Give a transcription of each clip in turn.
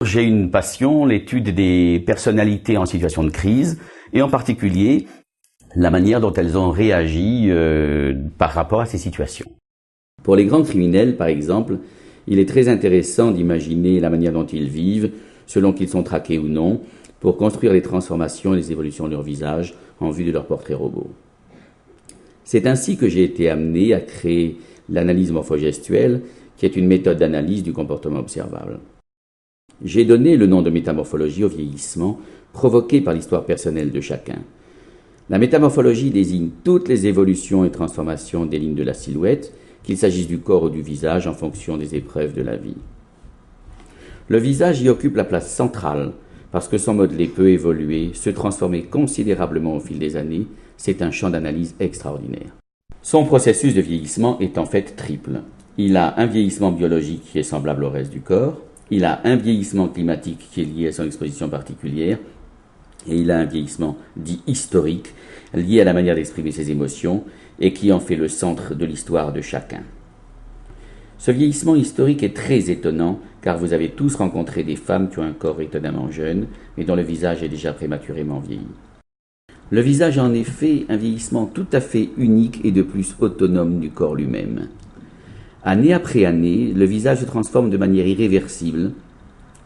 J'ai une passion, l'étude des personnalités en situation de crise, et en particulier la manière dont elles ont réagi par rapport à ces situations. Pour les grands criminels, par exemple, il est très intéressant d'imaginer la manière dont ils vivent, selon qu'ils sont traqués ou non, pour construire les transformations et les évolutions de leur visage en vue de leur portrait robot. C'est ainsi que j'ai été amené à créer l'analyse morphogestuelle, qui est une méthode d'analyse du comportement observable. J'ai donné le nom de métamorphologie au vieillissement provoqué par l'histoire personnelle de chacun. La métamorphologie désigne toutes les évolutions et transformations des lignes de la silhouette, qu'il s'agisse du corps ou du visage en fonction des épreuves de la vie. Le visage y occupe la place centrale parce que son modelé peut évoluer, se transformer considérablement au fil des années. C'est un champ d'analyse extraordinaire. Son processus de vieillissement est en fait triple. Il a un vieillissement biologique qui est semblable au reste du corps, il a un vieillissement climatique qui est lié à son exposition particulière, et il a un vieillissement dit historique, lié à la manière d'exprimer ses émotions, et qui en fait le centre de l'histoire de chacun. Ce vieillissement historique est très étonnant, car vous avez tous rencontré des femmes qui ont un corps étonnamment jeune, mais dont le visage est déjà prématurément vieilli. Le visage a en effet un vieillissement tout à fait unique et de plus autonome du corps lui-même. Année après année, le visage se transforme de manière irréversible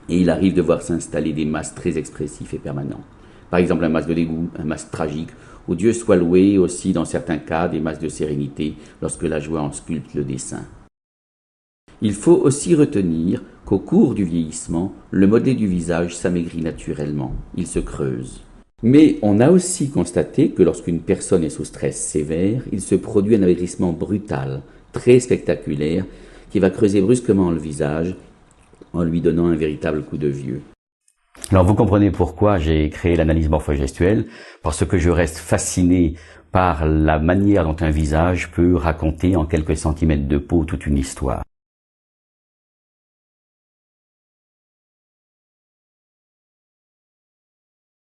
et il arrive de voir s'installer des masques très expressifs et permanents. Par exemple un masque de dégoût, un masque tragique, ou Dieu soit loué aussi dans certains cas des masques de sérénité lorsque la joie en sculpte le dessin. Il faut aussi retenir qu'au cours du vieillissement, le modèle du visage s'amaigrit naturellement, il se creuse. Mais on a aussi constaté que lorsqu'une personne est sous stress sévère, il se produit un amaigrissement brutal, très spectaculaire, qui va creuser brusquement le visage en lui donnant un véritable coup de vieux. Alors vous comprenez pourquoi j'ai créé l'analyse morphogestuelle, parce que je reste fasciné par la manière dont un visage peut raconter en quelques centimètres de peau toute une histoire.